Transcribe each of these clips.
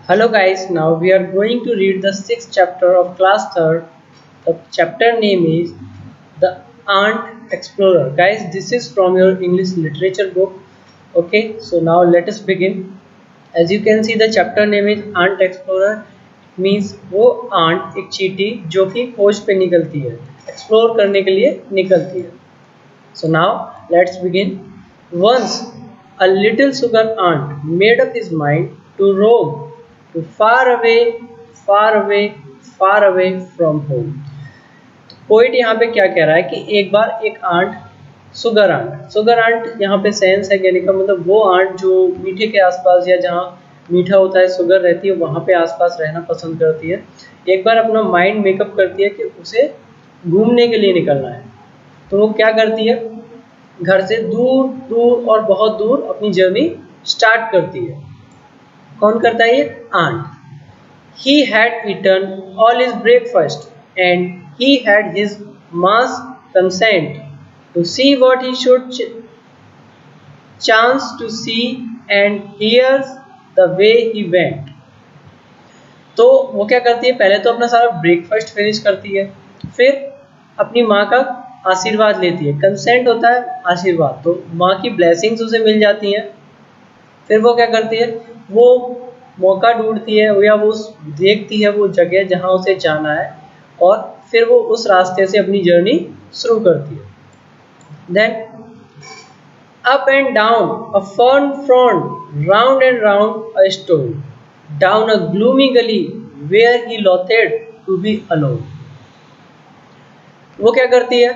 Hello guys, now we are going to read the sixth chapter of class third. The chapter name is The Ant Explorer. Guys, this is from your English literature book. Okay, so now let us begin. As you can see, the chapter name is Ant Explorer. Means वो aunt एक चींटी जो कि खोज पे निकलती है, explore करने के लिए निकलती है. So now let's begin. Once a little sugar ant made up his mind to roam to far away, far away, far away from home. Poet यहाँ पे क्या कह रहा है कि एक बार एक आंट सुगर आंट यहाँ पे सेंस है कहने का मतलब वो आंट जो मीठे के आसपास या जहाँ मीठा होता है सुगर रहती है वहाँ पे आसपास रहना पसंद करती है. एक बार अपना माइंड मेकअप करती है कि उसे घूमने के लिए निकलना है, तो वो क्या करती है, घर से दूर दूर और बहुत दूर अपनी जर्नी स्टार्ट करती है. कौन करता है ये? Aunt. He had eaten all his breakfast and he had his ma's consent to see what he should chance to see and hears the way he went. तो वो क्या करती है, पहले तो अपना सारा ब्रेकफास्ट फिनिश करती है, फिर अपनी माँ का आशीर्वाद लेती है. कंसेंट होता है आशीर्वाद, तो माँ की ब्लेसिंग्स उसे मिल जाती हैं. फिर वो क्या करती है, वो मौका ढूंढती है या वो देखती है वो जगह जहाँ उसे जाना है और फिर वो उस रास्ते से अपनी जर्नी शुरू करती है. Then up and down a fern frond round and round a stone down a gloomy gully where he loathed to be alone. वो क्या करती है,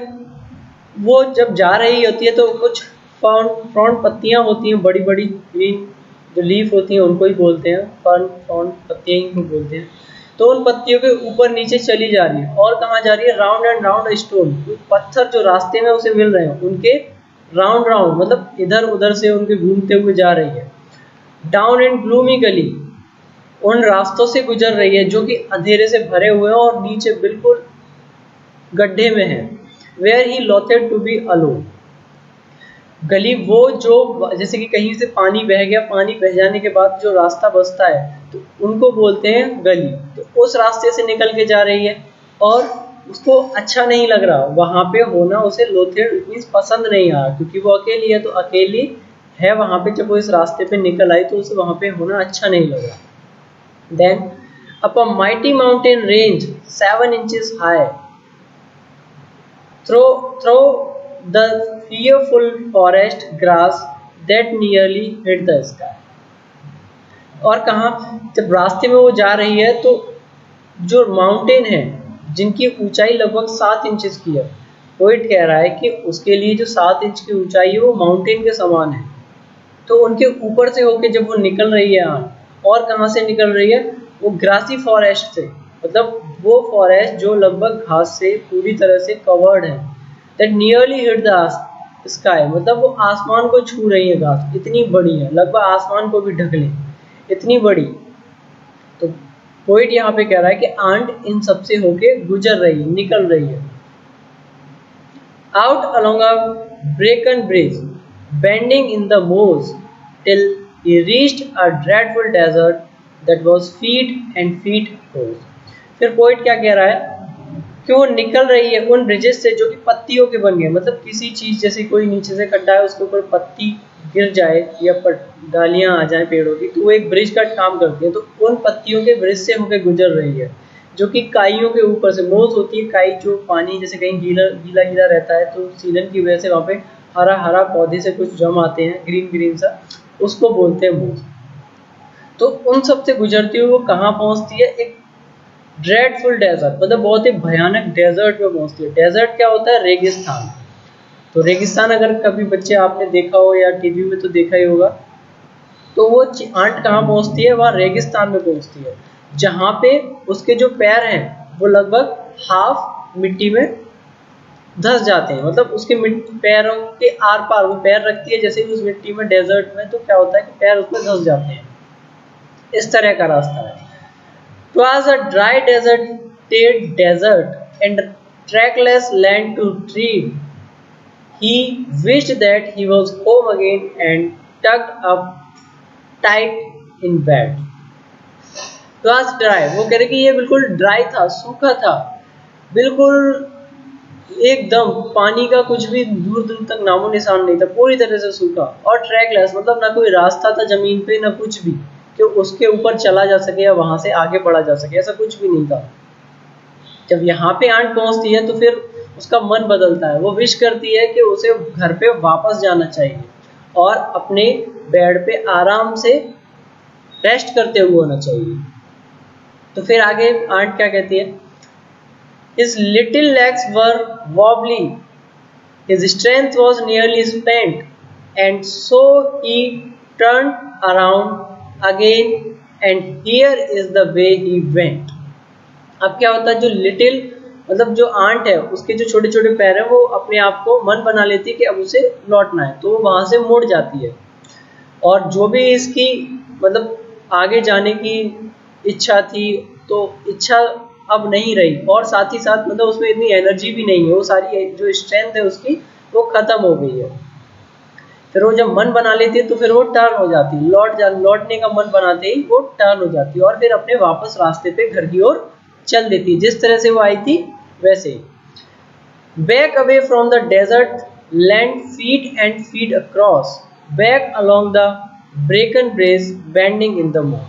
वो जब जा रही होती है तो कुछ फ्रॉन्ट पत्तियां होती हैं, बड़ी बड़ी ग्रीन जो लीफ होती हैं उनको ही बोलते हैं फ्रॉन्ट पत्तियां ही बोलते हैं. तो उन पत्तियों के ऊपर नीचे चली जा रही है और कहाँ जा रही है, राउंड एंड राउंड स्टोन, पत्थर जो रास्ते में उसे मिल रहे हैं उनके राउंड राउंड मतलब इधर उधर से उनके घूमते हुए जा रही है. डाउन एंड ग्लूमी गली, उन रास्तों से गुजर रही है जो कि अंधेरे से भरे हुए हैं और नीचे बिल्कुल गड्ढे में है. Where he loathed to be alone, गली वो जो जैसे कि कहीं से पानी बह गया, पानी बह जाने के बाद जो रास्ता बचता है तो उनको बोलते हैं गली. तो उस रास्ते से निकल के जा रही है और उसको अच्छा नहीं लग रहा वहाँ पे होना, उसे लोथेड मीन्स पसंद नहीं आ रहा क्योंकि वो अकेली है, तो अकेली है वहाँ पे. जब वो इस रास्ते पे निकल आई तो उसे वहाँ पे होना अच्छा नहीं लग रहा. Then up a mighty mountain range 7 inches high through the fearful forest grass that nearly hit the sky. और कहाँ, जब रास्ते में वो जा रही है तो जो माउंटेन है जिनकी ऊंचाई लगभग 7 इंचेस की है, पोइट कह रहा है कि उसके लिए जो 7 इंच की ऊंचाई है वो माउंटेन के समान है. तो उनके ऊपर से होके जब वो निकल रही है आंट, और कहाँ से निकल रही है, वो ग्रासी फॉरेस्ट से, मतलब वो फॉरेस्ट जो लगभग घास से पूरी तरह से कवर्ड है. That nearly hit the sky, मतलब वो आसमान को छू रही है. घास इतनी बड़ी है, लगभग आसमान को भी ढक ले, इतनी बड़ी. तो पोइट यहाँ पे कह रहा है कि आंट इन सब से होके गुजर रही है, निकल रही है. Out along a ब्रेकन bridge bending in the मोस till he reached a dreadful desert that was feet and feet close. फिर पोइट क्या कह रहा है कि वो निकल रही है उन ब्रिजेस से जो कि पत्तियों के बन गए, मतलब किसी चीज जैसे कोई नीचे से खड्डा है उसके ऊपर पत्ती गिर जाए या डालियां आ जाए पेड़ों की तो वो एक ब्रिज का काम करती है. तो उन पत्तियों के ब्रिज से होकर गुजर रही है जो कि काइयों के ऊपर से, मोस होती है काई, जो पानी जैसे कहीं गीला गीला रहता है तो सीलन की वजह से वहाँ पे हरा हरा पौधे से कुछ जम आते हैं, ग्रीन ग्रीन सा, उसको बोलते हैं मोस. तो उन सब से गुजरती हुई वो कहाँ पहुँचती है, एक ड्रेडफुल डेजर्ट, मतलब बहुत ही भयानक डेजर्ट में पहुँचती है. डेजर्ट क्या होता है, रेगिस्तान. तो रेगिस्तान अगर कभी बच्चे आपने देखा हो या टीवी में तो देखा ही होगा. तो वो आंट कहाँ पहुँचती है, वहाँ रेगिस्तान में पहुँचती है जहाँ पे उसके जो पैर हैं वो लगभग हाफ मिट्टी में धंस जाते हैं, मतलब उसके पैरों के आर पार वो पैर रखती है जैसे ही उस मिट्टी में डेजर्ट में, तो क्या होता है कि पैर उसमें धंस जाते हैं. इस तरह का रास्ता है. Twas a dry desert and trackless land to tread. He wished that he was home again and tucked up tight in bed. Was dry, वो कह रहे कि ये बिल्कुल ड्राई था, सूखा था, बिल्कुल एकदम पानी का कुछ भी दूर दूर तक नामो निशान नहीं था, पूरी तरह से सूखा। और ट्रैकलेस मतलब ना कोई रास्ता था जमीन पे ना कुछ भी कि उसके ऊपर चला जा सके या वहां से आगे बढ़ा जा सके, ऐसा कुछ भी नहीं था। जब यहाँ पे आंट पहुंचती है तो फिर उसका मन बदलता है, वो विश करती है कि उसे घर पे वापस जाना चाहिए और अपने बेड पे आराम से रेस्ट करते हुए होना चाहिए। तो फिर आगे आंट क्या कहती है, His little legs were wobbly, his strength was nearly spent, and so he turned around again, and here is the way he went. अब क्या होता है, जो लिटिल मतलब जो आंट है उसके जो छोटे छोटे पैर हैं वो अपने आप को मन बना लेती है कि अब उसे लौटना है, तो वो वहां से मुड़ जाती है। और जो भी इसकी मतलब आगे जाने की इच्छा थी तो इच्छा अब नहीं रही, और साथ ही साथ मतलब उसमें इतनी एनर्जी भी नहीं है, वो सारी जो स्ट्रेंथ है उसकी वो खत्म हो गई है। फिर वो जब मन बना लेती है तो फिर वो टर्न हो जाती है, लौटने का मन बनाते ही वो टर्न हो जाती है और फिर अपने वापस रास्ते पे घर की ओर चल देती है, जिस तरह से वो आई थी वैसे ही। Back away from the desert land feet and feet across, back along the bracken bridge bending in the moon.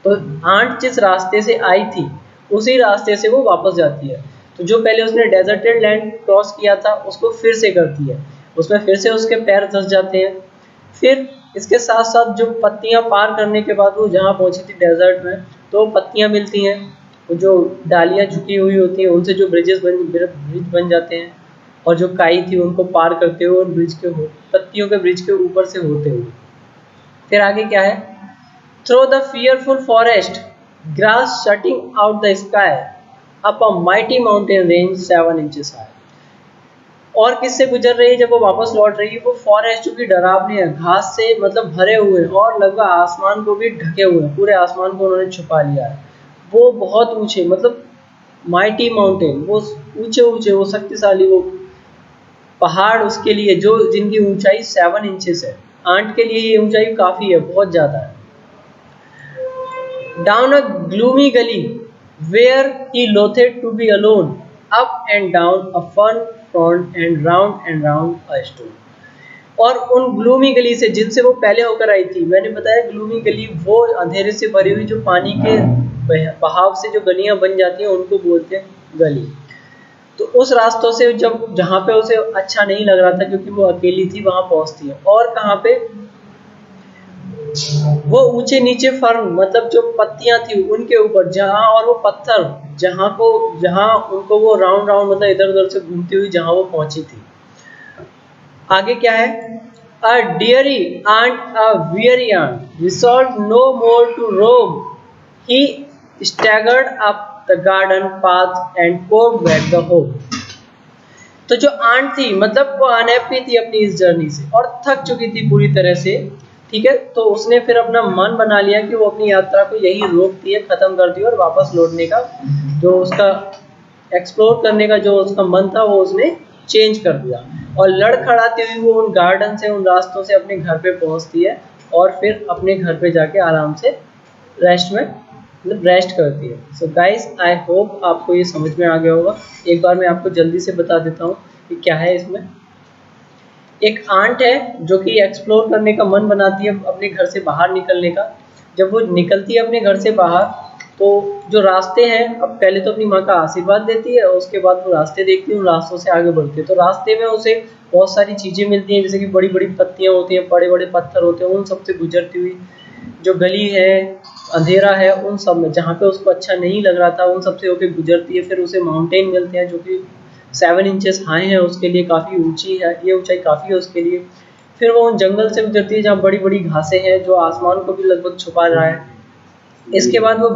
तो आंट जिस रास्ते से आई थी उसी रास्ते से वो वापस जाती है। तो जो पहले उसने डेजर्टेड लैंड क्रॉस किया था उसको फिर से करती है, उसमें फिर से उसके पैर धंस जाते हैं। फिर इसके साथ साथ जो पत्तियां पार करने के बाद वो जहाँ पहुंची थी डेजर्ट में, तो पत्तियां मिलती हैं, वो जो डालियां झुकी हुई होती हैं उनसे जो ब्रिज बन जाते हैं, और जो काई थी उनको पार करते हुए और पत्तियों के ब्रिज के ऊपर से होते हुए। फिर आगे क्या है, through the fearful forest grass shutting out the sky up a mighty mountain range 7 inches high। और किससे गुजर रही है जब वो वापस लौट रही है, वो फॉरेस्ट जो कि डरावनी है, घास से मतलब भरे हुए हैं और लगभग आसमान को भी ढके हुए हैं, पूरे आसमान को उन्होंने छुपा लिया है। वो बहुत ऊंचे मतलब माइटी माउंटेन, वो ऊंचे ऊंचे वो शक्तिशाली वो पहाड़ उसके लिए जो जिनकी ऊंचाई 7 इंचेस है। आंट के लिए ये ऊंचाई काफ़ी है, बहुत ज़्यादा है। Down a gloomy gully where he loathed to be alone, up and down a fern frond and round a stone। और उन ग्लूमी गली से जिनसे वो पहले होकर आई थी, मैंने बताया ग्लूमी गली वो अंधेरे से भरी हुई जो पानी के बहाव से जो गलियां बन जाती हैं उनको बोलते हैं गली। तो उस रास्तों से जब जहाँ पे उसे अच्छा नहीं लग रहा था क्योंकि वो अकेली थी, वहां पहुंचती है। और कहाँ पे, वो ऊंचे नीचे फर्न मतलब जो पत्तियां थी उनके ऊपर जहां, और वो पत्थर जहां उनको वो राउंड मतलब इधर उधर से घूमती हुई जहां वो पहुंची थी। आगे क्या है, a dreary ant a weary ant resolved no more to roam, he staggered up the garden path and crawled back the home. तो जो आंट थी मतलब वो अनहैप्पी थी अपनी इस जर्नी से और थक चुकी थी पूरी तरह से, ठीक है। तो उसने फिर अपना मन बना लिया कि वो अपनी यात्रा को यही रोकती है, खत्म कर दी और वापस लौटने का जो उसका एक्सप्लोर करने का जो उसका मन था वो उसने चेंज कर दिया। और लड़खड़ाती हुई वो उन गार्डन से उन रास्तों से अपने घर पे पहुंचती है और फिर अपने घर पे जाके आराम से रेस्ट करती है। सो गाइस, आई होप आपको ये समझ में आ गया होगा। एक बार मैं आपको जल्दी से बता देता हूँ कि क्या है इसमें। एक आंट है जो कि एक्सप्लोर करने का मन बनाती है अपने घर से बाहर निकलने का। जब वो निकलती है अपने घर से बाहर तो जो रास्ते हैं, अब पहले तो अपनी माँ का आशीर्वाद देती है और उसके बाद वो रास्ते देखती है, उन रास्तों से आगे बढ़ती है। तो रास्ते में उसे बहुत सारी चीज़ें मिलती हैं, जैसे कि बड़ी बड़ी पत्तियाँ होती हैं, बड़े बड़े पत्थर होते हैं, उन सब से गुजरती हुई जो गली है, अंधेरा है, उन सब में जहाँ पे उसको अच्छा नहीं लग रहा था उन सब से होकर गुजरती है। फिर उसे माउंटेन मिलते हैं जो कि 7 इंचेस हाई है, उसके लिए काफ़ी ऊंची है, ये ऊंचाई काफ़ी है उसके लिए। फिर वो उन जंगल से गुजरती है जहाँ बड़ी बड़ी घासें हैं जो आसमान को भी लगभग छुपा रहा है। इसके बाद वो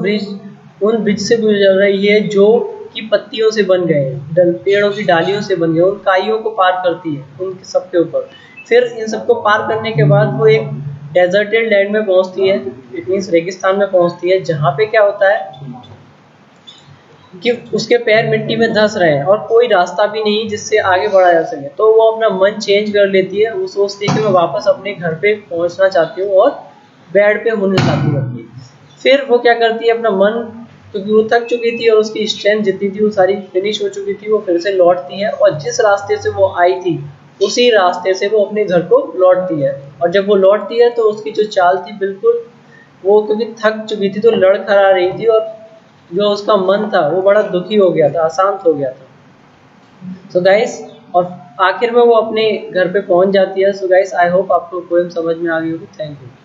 उन ब्रिज से गुजर रही है जो कि पत्तियों से बन गए हैं, पेड़ों की डालियों से बन गए, उन काइयों को पार करती है उनके सबके ऊपर। फिर इन सबको पार करने के बाद वो एक डेजर्टेड लैंड में पहुंचती है, इट मीन्स रेगिस्तान में पहुंचती है, जहाँ पे क्या होता है कि उसके पैर मिट्टी में धंस रहे हैं और कोई रास्ता भी नहीं जिससे आगे बढ़ा जा सके। तो वो अपना मन चेंज कर लेती है, वो सोचती है कि मैं वापस अपने घर पे पहुंचना चाहती हूँ और बेड पे होने चाहती हूँ अपनी। फिर वो क्या करती है, अपना मन, क्योंकि वो थक चुकी थी और उसकी स्ट्रेंथ जितनी थी वो सारी फिनिश हो चुकी थी, वो फिर से लौटती है और जिस रास्ते से वो आई थी उसी रास्ते से वो अपने घर को लौटती है। और जब वो लौटती है तो उसकी जो चाल थी बिल्कुल, वो क्योंकि थक चुकी थी तो लड़खड़ा रही थी और जो उसका मन था वो बड़ा दुखी हो गया था, अशांत हो गया था। सो गाइस, और आखिर में वो अपने घर पे पहुंच जाती है। सो गाइस, आई होप आपको पोएम समझ में आ गई होगी। Thank you.